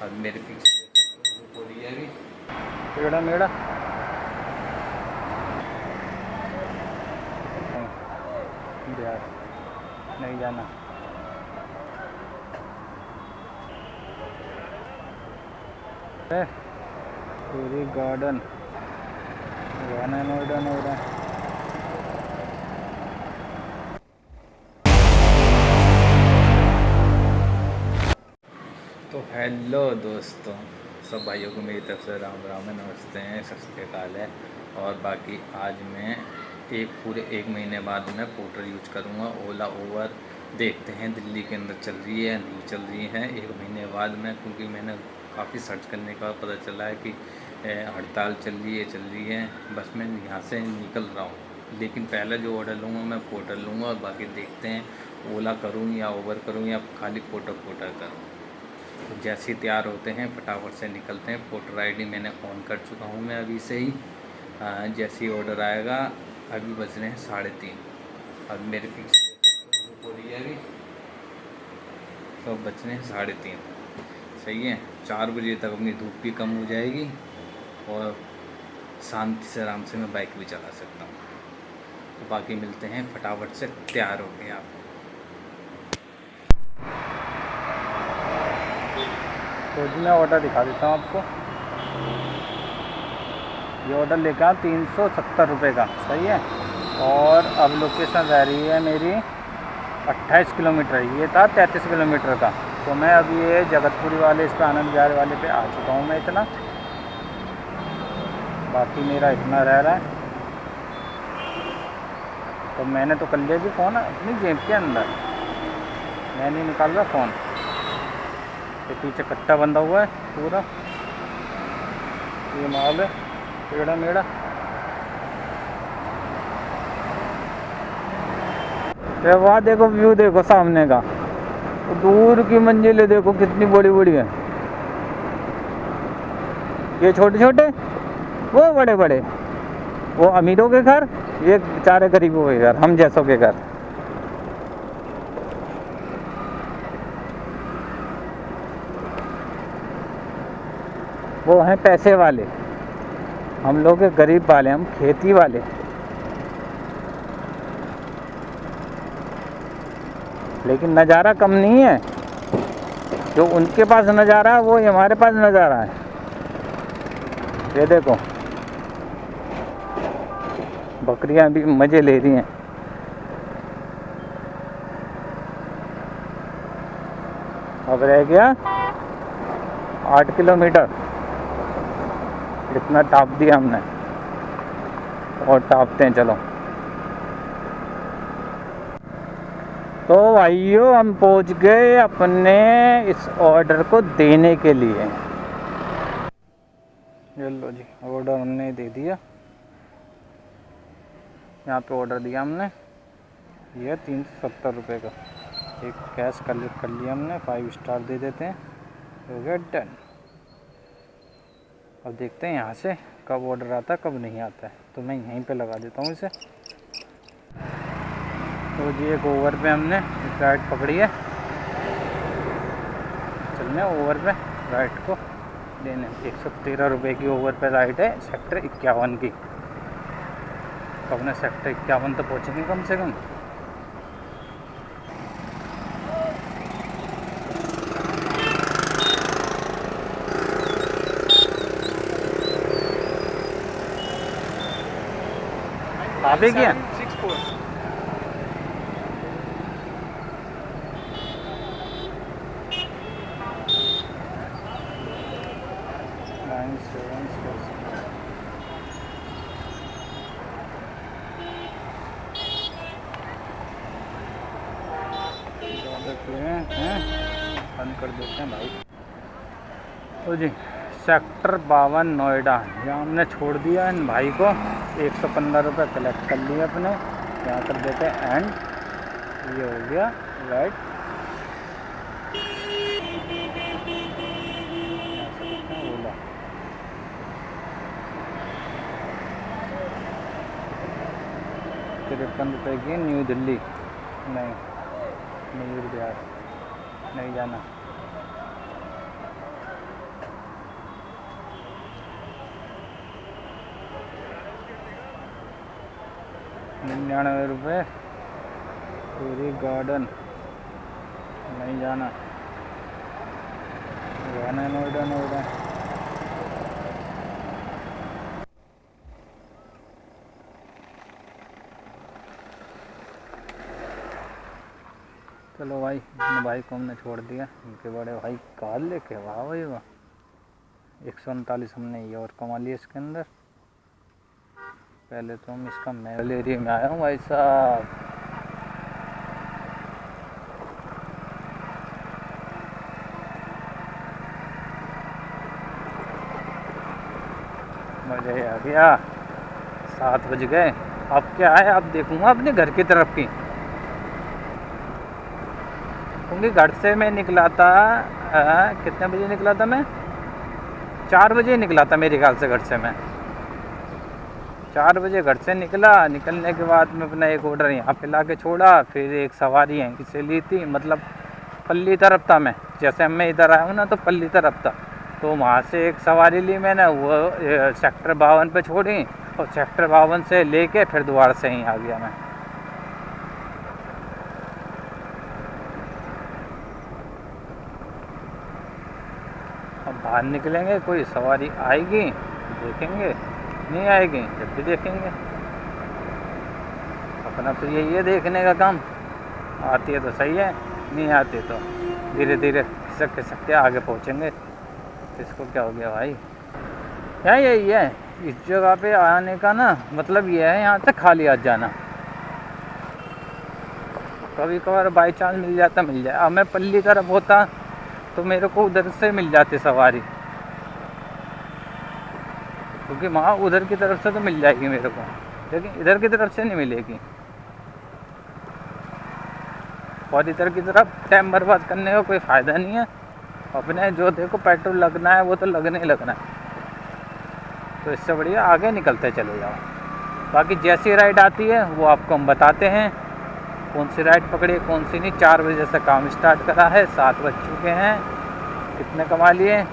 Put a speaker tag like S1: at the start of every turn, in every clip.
S1: अब मेरे पीछे बोली है
S2: मेड़ा मेड़ा बिहार नहीं जाना। पूरी गार्डन नोएडा नोएडा।
S1: तो हेलो दोस्तों, सब भाइयों को मेरी तरफ से राम राम है, नमस्ते हैं, सत श्री अकाल है। और बाकी आज मैं पूरे एक महीने बाद मैं पोर्टर यूज करूँगा, ओला ओवर। देखते हैं दिल्ली के अंदर चल रही है या नहीं चल रही है एक महीने बाद में, क्योंकि मैंने काफ़ी सर्च करने के बाद पता चला है कि हड़ताल चल रही है। बस मैं यहाँ से निकल रहा हूँ, लेकिन पहले जो ऑर्डर लूँगा मैं पोर्टर लूँगा, और बाकी देखते हैं ओला करूँ या ओवर करूँ या खाली पोर्टर करूँ। तो जैसे ही तैयार होते हैं फटाफट से निकलते हैं। पोर्टर आईडी मैंने ऑन कर चुका हूँ मैं अभी से ही। जैसे ही ऑर्डर आएगा, अभी बज रहे हैं 3:30। अब मेरे पीछे बोली है अभी तो बज रहे हैं 3:30। सही है, 4 बजे तक अपनी धूप भी कम हो जाएगी और शांति से आराम से मैं बाइक भी चला सकता हूँ। तो बाकी मिलते हैं फटाफट से तैयार हो गए आप।
S2: तो जी मैं ऑर्डर दिखा देता हूँ आपको। ये ऑर्डर लेके आया 370 रुपये का, सही है। और अब लोकेशन रह रही है मेरी 28 किलोमीटर, ये था 33 किलोमीटर का। तो मैं अब ये जगतपुरी वाले इस पर आनंद विहार वाले पे आ चुका हूँ मैं इतना। बाकी मेरा इतना रह रहा है। तो मैंने तो कर लिया जी फ़ोन अपनी जेब के अंदर, मैं नहीं निकाल रहा फ़ोन। ये पीछे कट्टा बंधा हुआ है पूरा, ये माल है टेढ़ा मेढ़ा। ये वहाँ देखो व्यू, देखो सामने का, तो दूर की मंजिलें देखो कितनी बड़ी बड़ी है। ये छोटे छोटे, वो बड़े बड़े, वो अमीरों के घर, ये बेचारे गरीबों के घर, हम जैसों के घर। वो हैं पैसे वाले, हम लोग गरीब वाले, हम खेती वाले। लेकिन नज़ारा कम नहीं है, जो उनके पास नज़ारा है वो हमारे पास नज़ारा है। ये देखो बकरियां भी मज़े ले रही हैं। अब रह गया 8 किलोमीटर, इतना टाप दिया हमने और टापते हैं। चलो तो भाइयों, हम पहुंच गए अपने इस ऑर्डर को देने के लिए। ये लो जी, ऑर्डर हमने दे दिया। यहाँ पे ऑर्डर दिया हमने, ये 370 रुपये का। एक कैश कर लिया हमने, 5 स्टार दे देते हैं, हो गया डन। अब देखते हैं यहाँ से कब ऑर्डर आता है कब नहीं आता है, तो मैं यहीं पे लगा देता हूँ इसे। तो जी एक ओवर पे हमने राइट पकड़ी है, चलने ओवर पे राइट को देने। 113 रुपये की ओवर पे राइट है, सेक्टर 51 की। तो अपने सेक्टर 51 तो पहुँचेंगे कम से कम। आप ही क्या
S3: 764
S2: 976 हैं, बंद कर देते हैं भाई। तो जी सेक्टर 52 नोएडा, यहाँ हमने छोड़ दिया इन भाई को। 115 रुपये कलेक्ट कर लिए अपने, यहाँ कर देते हैं एंड। ये हो गया राइट। ओला 53 रुपये की न्यू दिल्ली, नहीं मयूर बिहार नहीं जाना। ₹99 पूरी गार्डन। नहीं जाना नोएडा नोएडा। चलो भाई, अपने भाई को हमने छोड़ दिया। उनके बड़े भाई कार लेके वाह भाई वाह, 139 हमने ये और कमा लिया इसके अंदर। पहले तो हम इसका महल एरिया में आया हूँ भाई साहब। मजा ही आ गया। 7 बज गए। अब क्या है, अब देखूंगा अपने घर की तरफ की, क्योंकि घर से मैं निकला था कितने बजे निकला था मैं? 4 बजे निकला था मेरे ख्याल से घर से। मैं 4 बजे घर से निकला। निकलने के बाद मैं अपना एक ऑर्डर यहाँ पे ला के छोड़ा, फिर एक सवारी यहीं से ली थी। मतलब पल्ली तरफ था मैं, जैसे मैं इधर आया हूँ ना तो पल्ली तरफ था, तो वहाँ से एक सवारी ली मैंने, वो सेक्टर 52 पे छोड़ी और सेक्टर 52 से लेके फिर दोबारा से यहीं आ गया मैं। अब बाहर निकलेंगे, कोई सवारी आएगी देखेंगे, नहीं आएगी जब भी देखेंगे। अपना तो यही है देखने का काम। आती है तो सही है, नहीं आती तो धीरे धीरे खिसक खिसक के आगे पहुँचेंगे। इसको क्या हो गया भाई? क्या यही है इस जगह पे आने का ना मतलब ये है, यहाँ से खाली हाथ जाना। कभी कभार बाई चांस मिल जाता मिल जाए। अब मैं पल्ली तरफ होता तो मेरे को उधर से मिल जाती सवारी, क्योंकि वहाँ उधर की तरफ से तो मिल जाएगी मेरे को, लेकिन इधर की तरफ से नहीं मिलेगी। और इधर की तरफ टाइम बर्बाद करने का कोई फ़ायदा नहीं है। अपने जो देखो पेट्रोल लगना है वो तो लगने ही लगना है, तो इससे बढ़िया आगे निकलते चले जाओ। बाकी जैसी राइड आती है वो आपको हम बताते हैं, कौन सी राइड पकड़े कौन सी नहीं। 4 बजे से काम स्टार्ट करा है, 7 बज चुके हैं। कितने कमा लिए?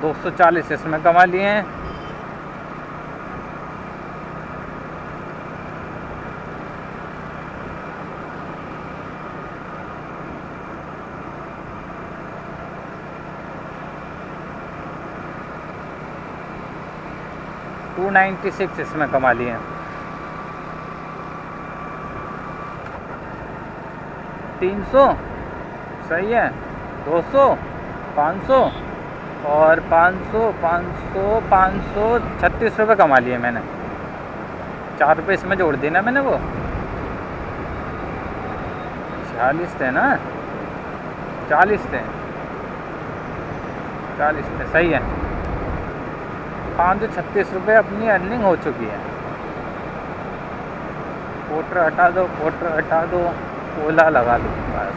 S2: 240 इसमें कमा लिए हैं। $296 इसमें कमा लिए हैं। 300 सही है। 200 500 और 536 रुपये कमा लिए मैंने। 4 रुपये इसमें जोड़ दिए ना मैंने, वो 46 थे ना, 40 थे, 40 थे सही है। 536 रुपये अपनी अर्निंग हो चुकी है। पोर्टर हटा दो, पोर्टर हटा दो, ओला लगा दो बस।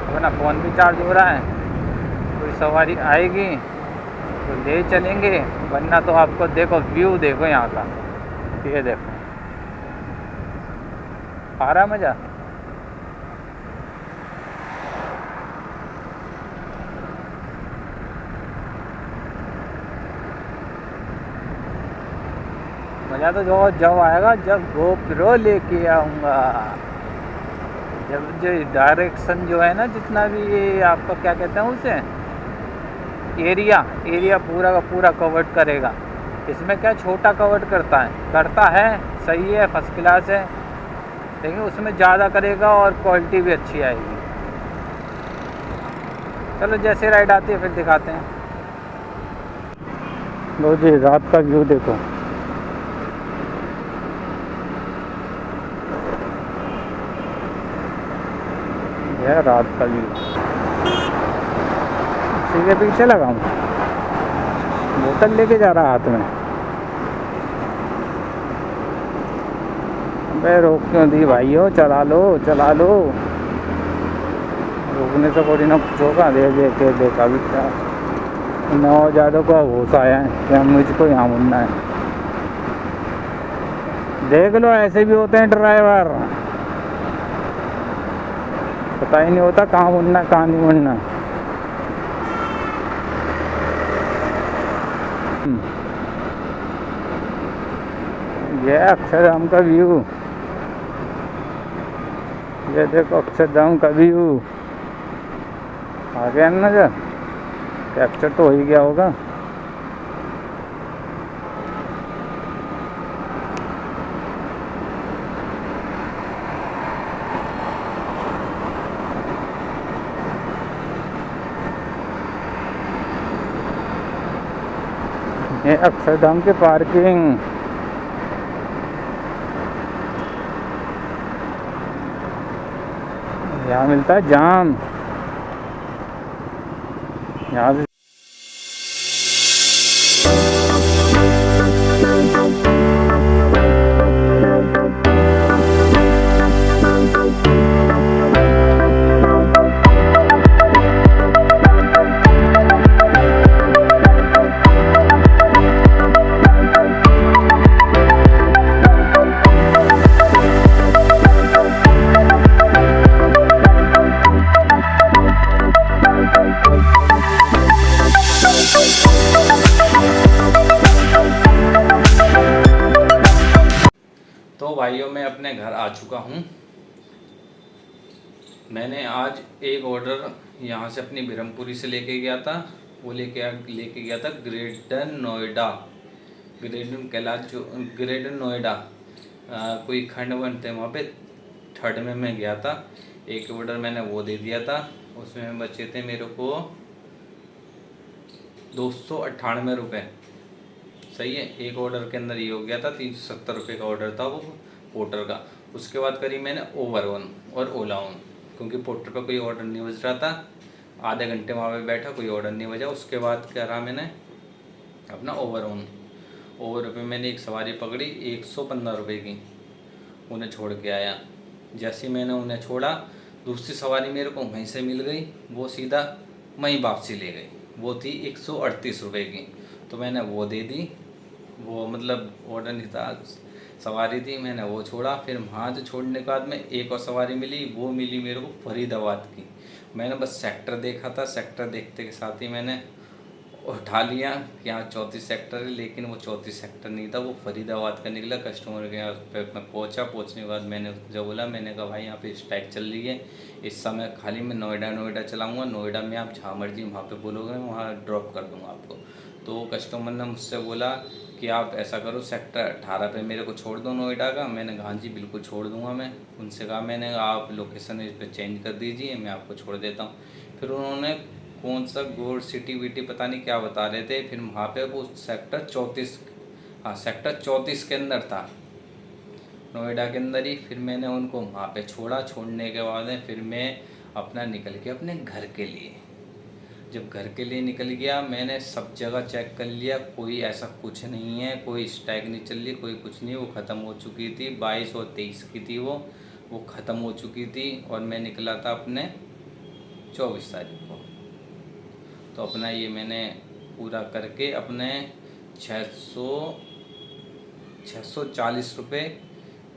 S2: अपना फ़ोन भी चार्ज हो रहा है। कोई सवारी आएगी तो ले चलेंगे, वरना तो आपको देखो व्यू देखो यहाँ का, ये देखो आ रहा मज़ा। मज़ा तो जब आएगा जब GoPro लेके आऊँगा। जब जो डायरेक्शन जो है ना, जितना भी ये आपका क्या कहते हैं उसे, एरिया पूरा का पूरा कवर्ड करेगा। इसमें क्या छोटा कवर्ड करता है सही है, फर्स्ट क्लास है, लेकिन उसमें ज़्यादा करेगा और क्वालिटी भी अच्छी आएगी। चलो जैसे राइड आती है फिर दिखाते हैं। लो जी, रात का व्यू देखो। यह रात का व्यू। इसी के पीछे लगा हूँ, बोतल लेके जा रहा हाथ में। अबे रोक क्यों दी भाइयों, चला लो चला लो। रोकने से थोड़ी ना कुछ होगा। देखा भी क्या नौजादों को होश आया है कि मुझको यहाँ मुड़ना है। देख लो ऐसे भी होते हैं ड्राइवर, पता ही नहीं होता कहाँ मुड़ना कहाँ नहीं मुड़ना। ये अक्षरधाम का व्यू, ये देखो अक्षरधाम का व्यू आ गया ना। जो कैप्चर तो हो ही गया होगा। ये अक्षरधाम की पार्किंग, यहाँ मिलता है जाम, यहाँ से
S1: तो भाइयों मैं अपने घर आ चुका हूँ। मैंने आज एक ऑर्डर यहाँ से अपनी ब्रह्मपुरी से लेके गया था। वो लेके गया था ग्रेटर नोएडा, ग्रेटर नोएडा कोई खंड वन थे वहाँ पे, 3rd में मैं गया था। एक ऑर्डर मैंने वो दे दिया था, उसमें बचे थे मेरे को 298 रुपये। सही है, एक ऑर्डर के अंदर ये हो गया था। 370 रुपये का ऑर्डर था वो पोर्टर का। उसके बाद करी मैंने ओवर ऑन और ओला ऑन, क्योंकि पोर्टर पर कोई ऑर्डर नहीं बज रहा था। आधे घंटे वहाँ पे बैठा, कोई ऑर्डर नहीं बजा। उसके बाद करा मैंने अपना ओवर ऑन। ओवर पे मैंने एक सवारी पकड़ी 115 रुपये की, उन्हें छोड़ के आया। जैसे ही मैंने उन्हें छोड़ा, दूसरी सवारी मेरे को वहीं से मिल गई, वो सीधा वहीं वापसी ले गई। वो थी 138 रुपये की, तो मैंने वो दे दी। वो मतलब ऑर्डर नहीं था, सवारी थी, मैंने वो छोड़ा। फिर वहाँ से छोड़ने के बाद में एक और सवारी मिली, वो मिली मेरे को फरीदाबाद की। मैंने बस सेक्टर देखा था, सेक्टर देखते के साथ ही मैंने उठा लिया कि यहाँ 34 सेक्टर है, लेकिन वो 34 सेक्टर नहीं था, वो फरीदाबाद का निकला। कस्टमर के यहाँ पे मैं पहुँचने के बाद मैंने जब बोला, मैंने कहा भाई यहाँ पे स्ट्राइक चल रही है, इस समय खाली मैं नोएडा चलाऊँगा, नोएडा में आप जहाँ मर्जी वहाँ पे बोलोगे मैं वहाँ ड्रॉप कर दूँगा आपको। तो कस्टमर ने मुझसे बोला कि आप ऐसा करो सेक्टर 18 पे मेरे को छोड़ दो नोएडा का। मैंने कहा हाँ जी बिल्कुल छोड़ दूँगा मैं। उनसे कहा मैंने, आप लोकेशन इस पर चेंज कर दीजिए, मैं आपको छोड़ देता हूँ। फिर उन्होंने कौन सा गोल्ड सिटी वीटी पता नहीं क्या बता रहे थे। फिर वहाँ पे वो सेक्टर 34, हाँ सेक्टर 34 के अंदर था, नोएडा के अंदर ही। फिर मैंने उनको वहाँ पे छोड़ा। छोड़ने के बाद फिर मैं अपना निकल गया अपने घर के लिए। जब घर के लिए निकल गया, मैंने सब जगह चेक कर लिया, कोई ऐसा कुछ नहीं है, कोई स्ट्राइक नहीं चल रही, कोई कुछ नहीं। वो ख़त्म हो चुकी थी, 22 और 23 की थी वो ख़त्म हो चुकी थी। और मैं निकला था अपने 24 तारीख को। तो अपना ये मैंने पूरा करके अपने 640 रुपये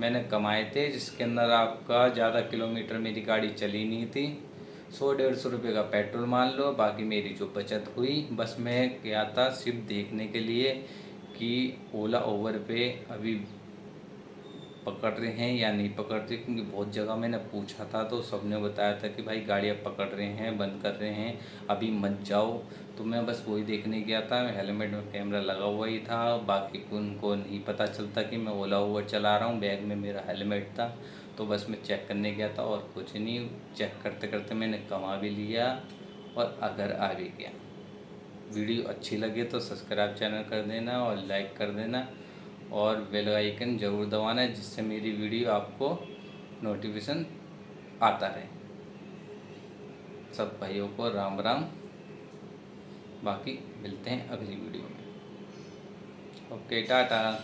S1: मैंने कमाए थे, जिसके अंदर आपका ज़्यादा किलोमीटर मेरी गाड़ी चली नहीं थी। 100-150 रुपये का पेट्रोल मान लो, बाकी मेरी जो बचत हुई, बस मैं गया था सिर्फ देखने के लिए कि ओला ओवर पे अभी पकड़ रहे हैं या नहीं पकड़ रहे, क्योंकि बहुत जगह मैंने पूछा था तो सबने बताया था कि भाई गाड़ियाँ पकड़ रहे हैं, बंद कर रहे हैं, अभी मत जाओ। तो मैं बस वही देखने गया था। हेलमेट में कैमरा लगा हुआ ही था, बाकी उनको नहीं पता चलता कि मैं ओला ओवर चला रहा हूँ। बैग में मेरा हेलमेट था, तो बस मैं चेक करने गया था और कुछ नहीं। चेक करते करते मैंने कमा भी लिया और अगर आ भी गया। वीडियो अच्छी लगे तो सब्सक्राइब चैनल कर देना और लाइक कर देना और बेल आइकन ज़रूर दबाना, जिससे मेरी वीडियो आपको नोटिफिकेशन आता रहे। सब भाइयों को राम राम। बाकी मिलते हैं अगली वीडियो में। ओके, टाटा।